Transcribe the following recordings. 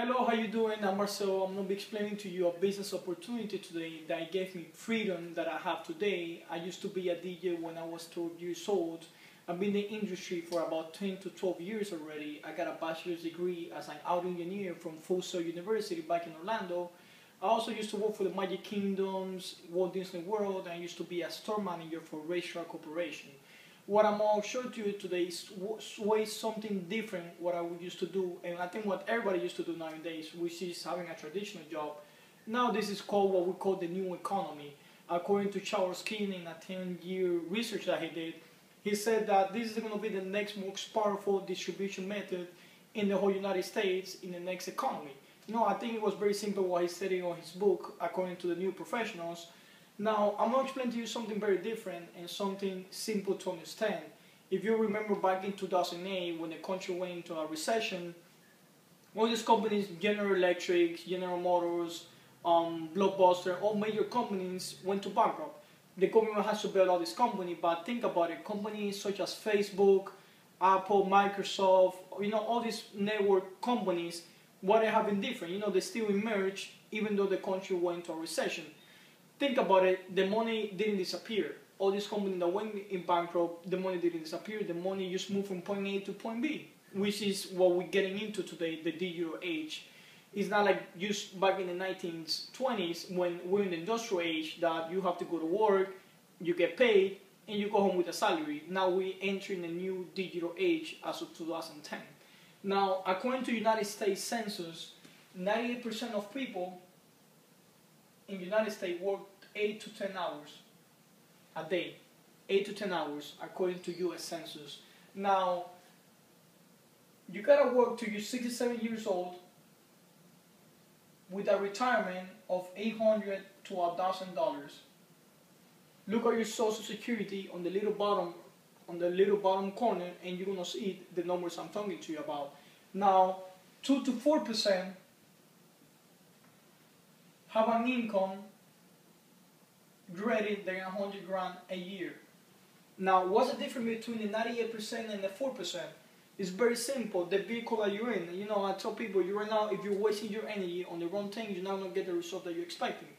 Hello, how you doing? I'm Marcel. I'm going to be explaining to you a business opportunity today that gave me freedom that I have today. I used to be a DJ when I was 12 years old. I've been in the industry for about 10 to 12 years already. I got a bachelor's degree as an audio engineer from Full Sail University back in Orlando. I also used to work for the Magic Kingdoms, Walt Disney World, and I used to be a store manager for Racetrack Corporation. What I'm going to show to you today is something different what I used to do, and I think what everybody used to do nowadays, which is having a traditional job. Now this is called what we call the new economy. According to Charles King in a 10-year research that he did, he said that this is going to be the next most powerful distribution method in the whole United States in the next economy. I think it was very simple what he said on his book, according to the new professionals. Now, I'm going to explain to you something very different and something simple to understand. If you remember back in 2008 when the country went into a recession, all these companies, General Electric, General Motors, Blockbuster, all major companies went to bankrupt. The government has to bail out this company, but think about it, companies such as Facebook, Apple, Microsoft, all these network companies, what they have in different, they still emerge even though the country went into a recession. Think about it, the money didn't disappear. All these companies that went in bankrupt, the money didn't disappear. The money just moved from point A to point B, which is what we're getting into today, the digital age. It's not like just back in the 1920s when we're in the industrial age that you have to go to work, you get paid, and you go home with a salary. Now we're entering a new digital age as of 2010. Now, according to United States Census, 98% of people in the United States work 8 to 10 hours a day. 8 to 10 hours according to US Census. Now, you gotta work till you're 67 years old with a retirement of $800 to $1,000. Look at your Social Security on the little bottom corner, and you're gonna see the numbers I'm talking to you about. Now, 2 to 4% have an income greater than 100 grand a year. Now, what's the difference between the 98% and the 4%? It's very simple. The vehicle that you're in. I tell people, right now, if you're wasting your energy on the wrong thing, you're not going to get the result that you're expecting.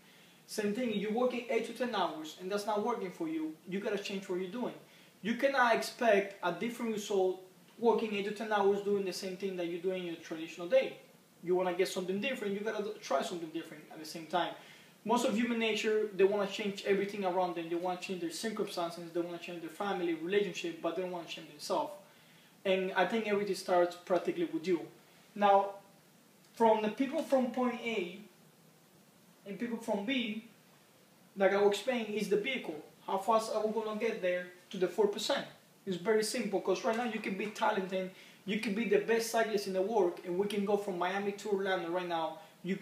Same thing, you're working 8 to 10 hours, and that's not working for you. You got to change what you're doing. You cannot expect a different result working 8 to 10 hours doing the same thing that you're doing in your traditional day. You want to get something different, you got to try something different at the same time. Most of human nature, they want to change everything around them. They want to change their circumstances, they want to change their family, relationship, but they don't want to change themselves. And I think everything starts practically with you. Now, from the people from point A and people from B, like I will explain, is the vehicle. How fast are we going to get there to the 4%? It's very simple, because right now you can be talented, you can be the best cyclist in the world, and we can go from Miami to Orlando right now. You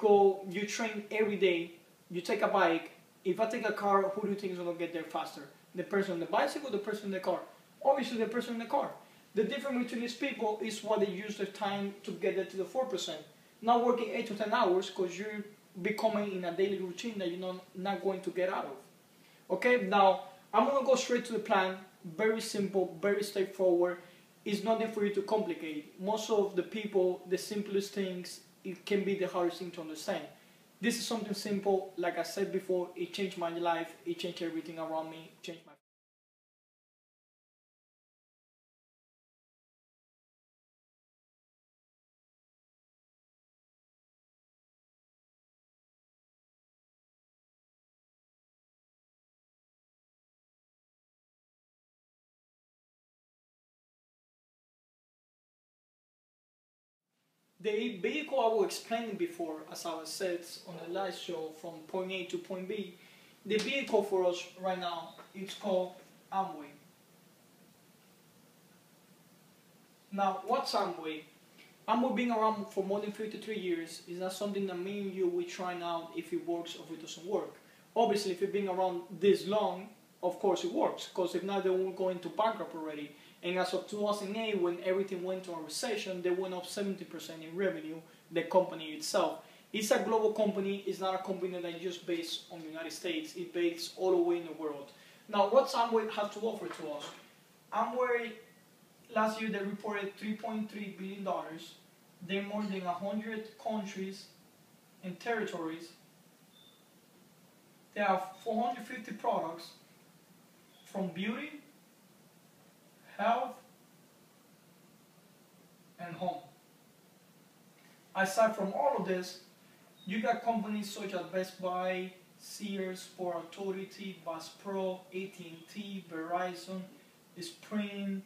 train every day, you take a bike. If I take a car, who do you think is going to get there faster? The person on the bicycle or the person in the car? Obviously the person in the car. The difference between these people is what they use their time to get there to the 4%. Not working 8 to 10 hours because you're becoming in a daily routine that you're not going to get out of. Okay, now I'm going to go straight to the plan. Very simple, very straightforward. It's nothing for you to complicate. Most of the people, the simplest things, it can be the hardest thing to understand. This is something simple. Like I said before, it changed my life. It changed everything around me. It changed my The vehicle I was explaining before, as I said on the last show, from point A to point B, the vehicle for us right now, it's called Amway. Now, what's Amway? Amway being around for more than 53 years is not something that me and you will try out if it works or if it doesn't work. Obviously, if it's been around this long, of course it works, because if not, they won't go into bankrupt already. And as of 2008, when everything went to a recession, they went up 70% in revenue, the company itself. It's a global company. It's not a company that is just based on the United States. It's based all the way in the world. Now, what Amway has to offer to us? Amway, last year they reported $3.3 billion They're more than 100 countries and territories. They have 450 products from beauty, health, and home. Aside from all of this, you got companies such as Best Buy, Sears, Sport Authority, Bass Pro, AT&T, Verizon, Sprint,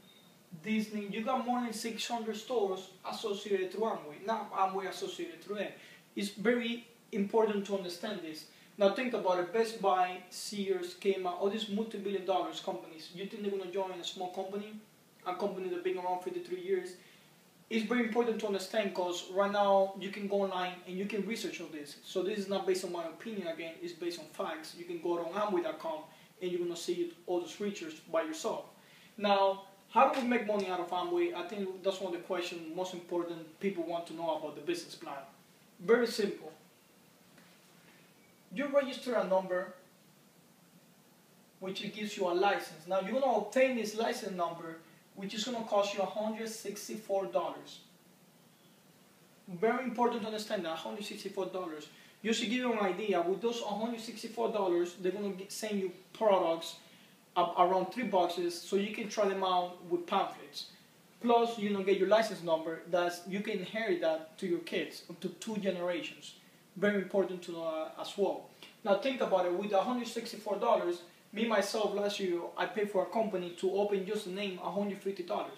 Disney. You got more than 600 stores associated through Amway. Not Amway associated through them. It's very important to understand this. Now think about it. Best Buy, Sears, Kmart, all these multi-billion dollars companies. You think they're going to join a small company? A company that's been around 53 years? It's very important to understand because right now you can go online and you can research all this. So this is not based on my opinion again, it's based on facts. You can go to Amway.com and you're going to see all this research by yourself. Now, how do we make money out of Amway? I think that's one of the questions most important people want to know about the business plan. Very simple. You register a number which gives you a license. Now you're going to obtain this license number which is going to cost you $164. Very important to understand that, $164. Just to give you an idea, with those $164, they're going to send you products around 3 boxes so you can try them out with pamphlets. Plus, you know, get your license number that you can inherit that to your kids, up to 2 generations. Very important to know as well. Now think about it, with $164, me, myself, last year, I paid for a company to open just the name $150.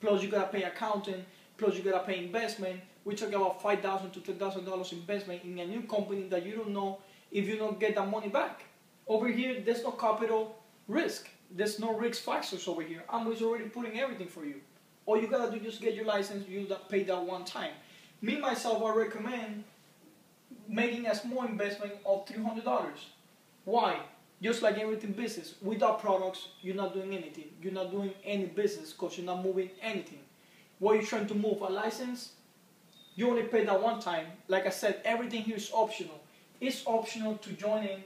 Plus you gotta pay accountant, plus you gotta pay investment. We're talking about $5,000 to $10,000 investment in a new company that you don't know if you don't get that money back. Over here, there's no capital risk. There's no risk factors over here. Amway's already putting everything for you. All you gotta do is just get your license, you pay that one time. Me, myself, I recommend making a small investment of $300. Why? Just like everything business, without products, you're not doing anything. You're not doing any business because you're not moving anything. What you're trying to move, a license, you only pay that one time. Like I said, everything here is optional. It's optional to join in.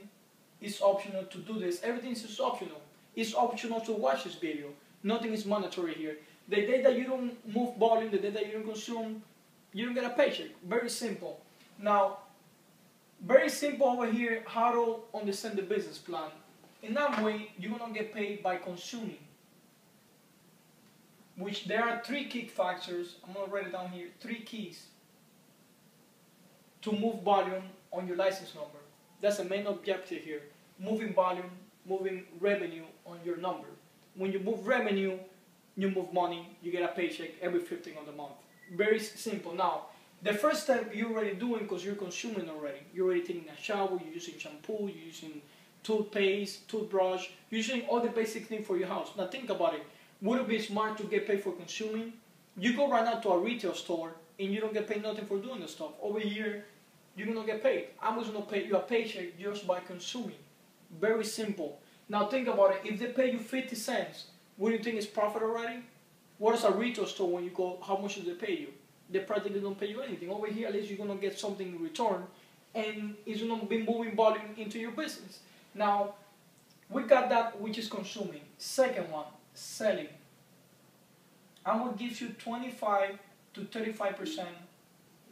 It's optional to do this. Everything is optional. It's optional to watch this video. Nothing is mandatory here. The day that you don't move volume, the day that you don't consume, you don't get a paycheck. Very simple. Now, very simple over here, how to understand the business plan. In Amway, you're going to get paid by consuming. Which there are 3 key factors. I'm going to write it down here. 3 keys to move volume on your license number. That's the main objective here. Moving volume, moving revenue on your number. When you move revenue, you move money, you get a paycheck every 15th of the month. Very simple. Now, the first step you're already doing because you're consuming already. You're already taking a shower, you're using shampoo, you're using toothpaste, toothbrush, you're using all the basic things for your house. Now think about it. Would it be smart to get paid for consuming? You go right now to a retail store and you don't get paid nothing for doing the stuff. Over here, you're going to get paid. I'm going to pay you a paycheck just by consuming. Very simple. Now think about it. If they pay you 50 cents, would you think it's profit already? What is a retail store when you go, how much do they pay you? They practically don't pay you anything. Over here, at least you're going to get something in return, and it's going to be moving volume into your business. Now, we got that, which is consuming. Second one, selling. Amway gives you 25 to 35%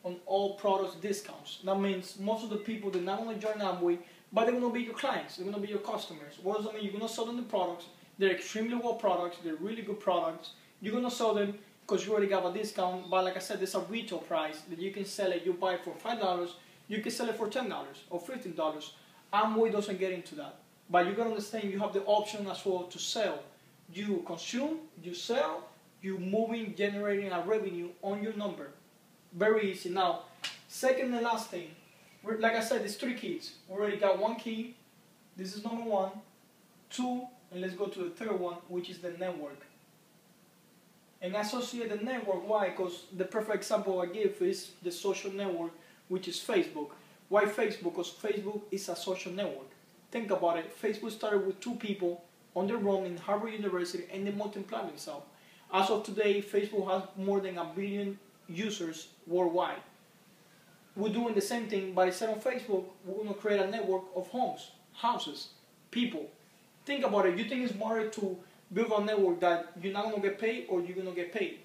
on all products discounts. That means most of the people, they're not going to join Amway, but they're going to be your clients. They're going to be your customers. What does that mean? You're going to sell them the products. They're extremely well products. They're really good products. You're going to sell them because you already got a discount, but like I said, there's a retail price that you can sell it. You buy it for $5, you can sell it for $10 or $15. Amway doesn't get into that. But you gotta understand you have the option as well to sell. You consume, you sell, you moving, generating a revenue on your number. Very easy. Now, second and last thing, like I said, there's 3 keys. We already got 1 key. This is number 1. 2, and let's go to the third one, which is the network. And associate the network, why? Because the perfect example I give is the social network, which is Facebook. Why Facebook? Because Facebook is a social network. Think about it. Facebook started with 2 people on their own in Harvard University, and they multiplied themselves. As of today, Facebook has more than 1 billion users worldwide. We're doing the same thing, but instead of Facebook, we're going to create a network of homes, houses, people. Think about it. You think it's smarter to build a network that you're not going to get paid or you're going to get paid?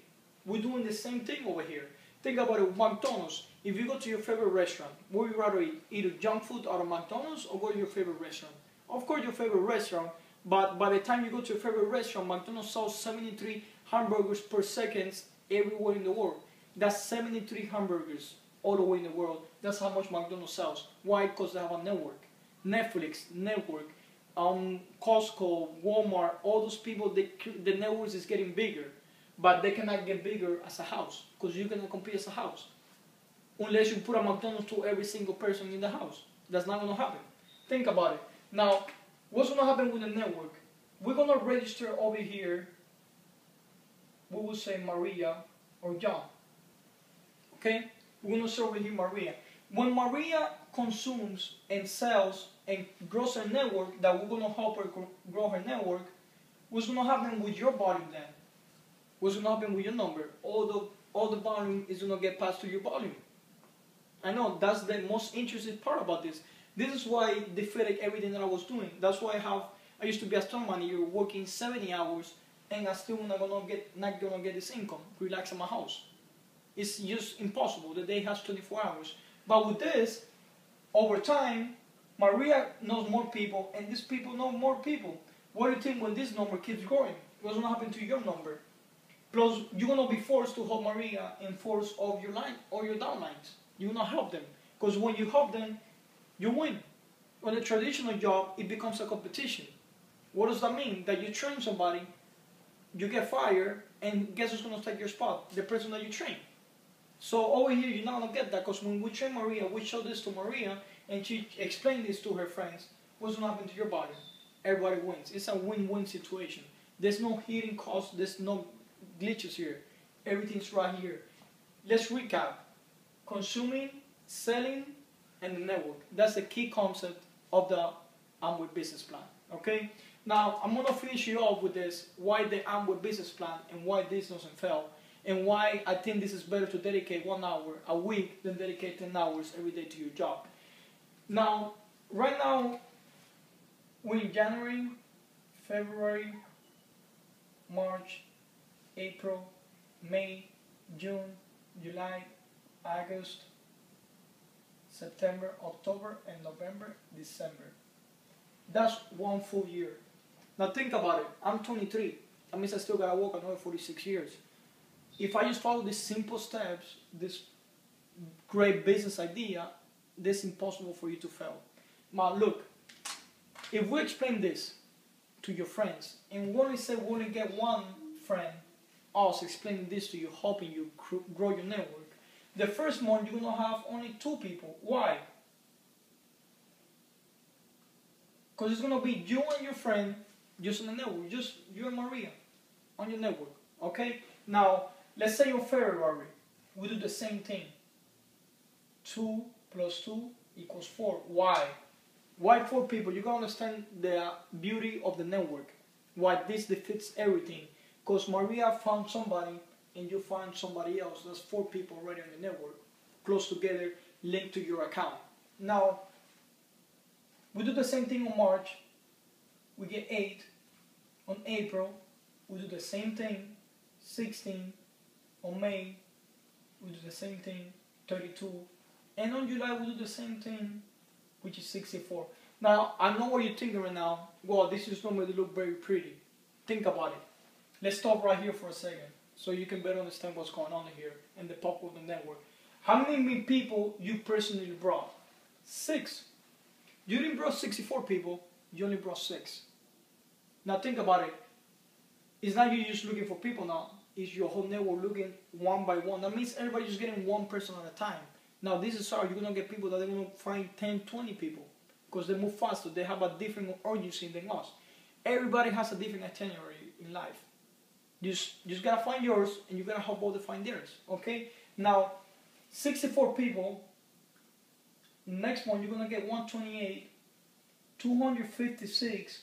We're doing the same thing over here. Think about it with McDonald's. If you go to your favorite restaurant, would you rather eat junk food out of McDonald's or go to your favorite restaurant? Of course, your favorite restaurant, but by the time you go to your favorite restaurant, McDonald's sells 73 hamburgers per second everywhere in the world. That's 73 hamburgers all the way in the world. That's how much McDonald's sells. Why? Because they have a network. Netflix, network, Costco, Walmart, all those people, the networks is getting bigger. But they cannot get bigger as a house, because you cannot compete as a house. Unless you put a McDonald's to every single person in the house. That's not going to happen. Think about it. Now, what's going to happen with the network? We're going to register over here, we will say Maria or John. Okay? We're going to say over here Maria. When Maria consumes and sells and grows her network, that we're going to help her grow her network, what's going to happen with your volume then? What's going to happen with your number? All the volume is going to get passed to your volume. I know, that's the most interesting part about this. This is why I defeated everything that I was doing. That's why I used to be a store manager working 70 hours and I still not gonna get this income, relax in my house. It's just impossible. The day has 24 hours. But with this, over time, Maria knows more people and these people know more people. What do you think when this number keeps growing? What's gonna happen to your number? Plus, you're gonna be forced to help Maria enforce all your line or your downlines. You're gonna help them. Because when you help them, you win. On a traditional job, it becomes a competition. What does that mean? That you train somebody, you get fired, and guess who's going to take your spot? The person that you train. So over here, you're not going to get that, because when we train Maria, we show this to Maria, and she explained this to her friends. What's going to happen to your body? Everybody wins. It's a win-win situation. There's no hidden costs. There's no glitches here. Everything's right here. Let's recap. Consuming, selling, and the network. That's the key concept of the Amway Business Plan. Okay? Now, I'm going to finish you off with this, why the Amway Business Plan and why this doesn't fail, and why I think this is better to dedicate 1 hour a week than dedicate 10 hours every day to your job. Now, right now, we're in January, February, March, April, May, June, July, August, September, October, and November, December. That's 1 full year. Now think about it. I'm 23. That means I still gotta work another 46 years. If I just follow these simple steps, this great business idea, it's impossible for you to fail. Now look, if we explain this to your friends, and we only say we only get one friend, us explaining this to you, helping you grow your network, the first month you're going to have only 2 people. Why? Because it's going to be you and your friend just on the network. Just you and Maria on your network. Okay? Now, let's say you're February. We do the same thing. 2 plus 2 equals 4. Why? Why 4 people? You got to understand the beauty of the network. Why this defeats everything. Because Maria found somebody and you find somebody else. That's 4 people already on the network, close together, linked to your account. Now, we do the same thing on March, we get 8. On April, we do the same thing, 16. On May, we do the same thing, 32. And on July, we do the same thing, which is 64. Now, I know what you're thinking right now. Well, this is not going to look very pretty. Think about it. Let's stop right here for a second, so you can better understand what's going on here in the pop of the network. How many people you personally brought? 6. You didn't brought 64 people, you only brought 6. Now think about it. It's not you just looking for people now, it's your whole network looking one by one. That means everybody's just getting one person at a time. Now this is how you're going to get people that they're going to find 10, 20 people, because they move faster, they have a different urgency than us. Everybody has a different itinerary in life. You just gotta find yours, and you gotta help others find theirs. Okay? Now, 64 people. Next month, you're gonna get 128, 256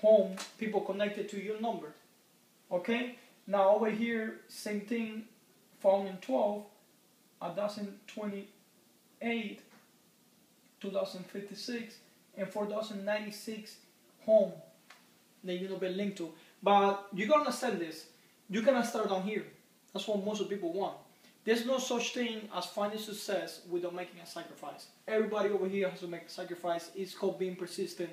home people connected to your number. Okay? Now over here, same thing. Following 12, 1,028, 2,056, and 4,096 home that you're gonna be linked to. But you gotta understand this. You cannot start down here. That's what most of people want. There's no such thing as finding success without making a sacrifice. Everybody over here has to make a sacrifice. It's called being persistent.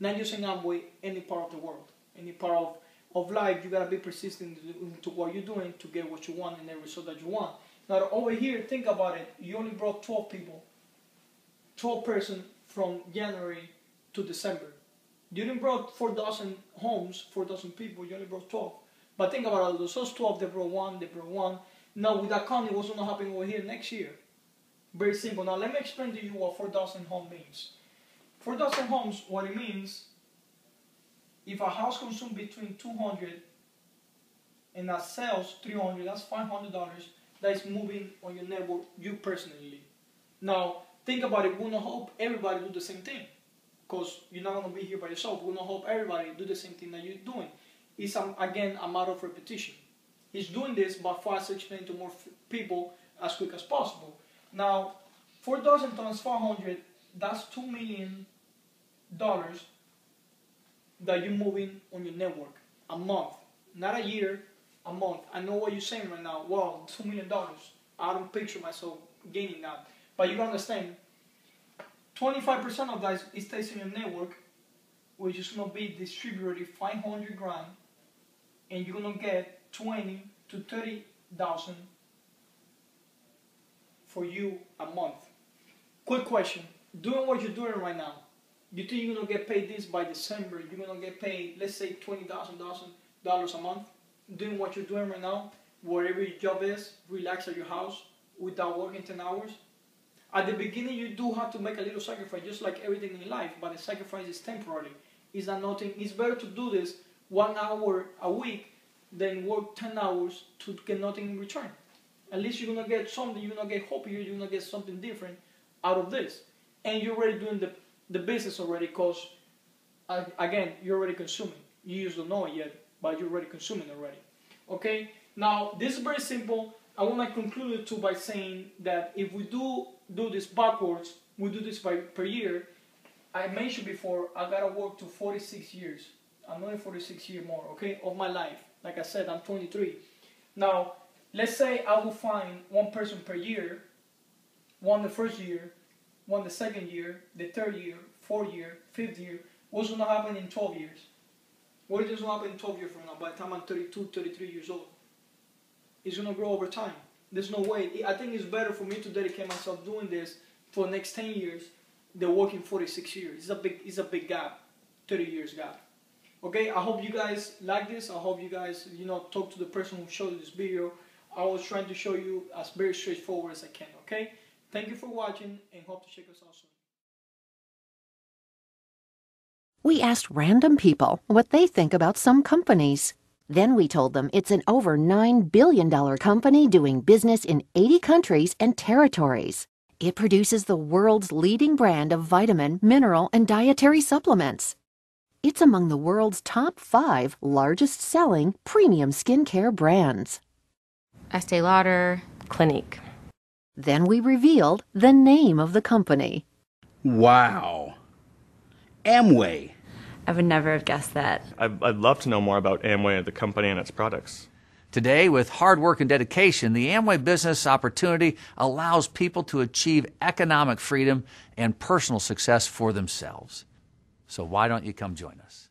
Not just in Amway, any part of the world, any part of life, you gotta be persistent to what you're doing to get what you want and the result that you want. Now over here, think about it. You only brought 12 people, 12 person from January to December. You didn't brought 4,000 homes, 4,000 people. You only brought 12. But think about it. Those 12, they brought one, they brought one. Now with that counting, what's gonna happen over here next year? Very simple. Now let me explain to you what 4,000 home means. 4,000 homes, what it means, if a house consumes between 200 and that sells 300, that's $500 that is moving on your network, you personally. Now, think about it. We're going to hope everybody do the same thing because you're not going to be here by yourself. We're going to hope everybody do the same thing that you're doing. It's, again, a matter of repetition. He's doing this by fast explaining to more people as quick as possible. Now, 4,000 times 500, that's $2 million that you're moving on your network a month, not a year, a month. I know what you're saying right now. Wow, $2 million. I don't picture myself gaining that. But you gotta understand, 25% of that is stays in your network, which is gonna be distributed 500 grand, and you're gonna get 20 to 30,000 for you a month. Quick question: doing what you're doing right now, you think you're gonna get paid this by December? You're gonna get paid, let's say, $20,000 a month, doing what you're doing right now, whatever your job is, relax at your house without working 10 hours. At the beginning, you do have to make a little sacrifice, just like everything in life, but the sacrifice is temporary. It's not nothing. It's better to do this 1 hour a week than work 10 hours to get nothing in return. At least you're gonna get something. You're gonna get hope here. You're gonna get something different out of this, and you're already doing the business already, because again, you're already consuming. You just don't know it yet, but you're already consuming already. Okay, now this is very simple. I want to conclude it too by saying that if we do this backwards, we do this per year. I mentioned before, I gotta work to 46 years. I'm only 46 years more, okay, of my life. Like I said, I'm 23. Now, let's say I will find one person per year, one the first year, one the second year, the third year, fourth year, fifth year. What's going to happen in 12 years? What is going to happen in 12 years from now by the time I'm 32, 33 years old? It's going to grow over time. There's no way. I think it's better for me to dedicate myself doing this for the next 10 years than working 46 years. It's a big gap, 30 years gap. Okay, I hope you guys like this. I hope you guys, talk to the person who showed you this video. I was trying to show you as very straightforward as I can, okay? Thank you for watching, and hope to check us out soon. We asked random people what they think about some companies. Then we told them it's an over $9 billion company doing business in 80 countries and territories. It produces the world's leading brand of vitamin, mineral, and dietary supplements. It's among the world's top 5 largest selling premium skincare brands. Estee Lauder, Clinique. Then we revealed the name of the company. Wow. Amway. I would never have guessed that. I'd love to know more about Amway, the company, and its products. Today, with hard work and dedication, the Amway Business Opportunity allows people to achieve economic freedom and personal success for themselves. So why don't you come join us?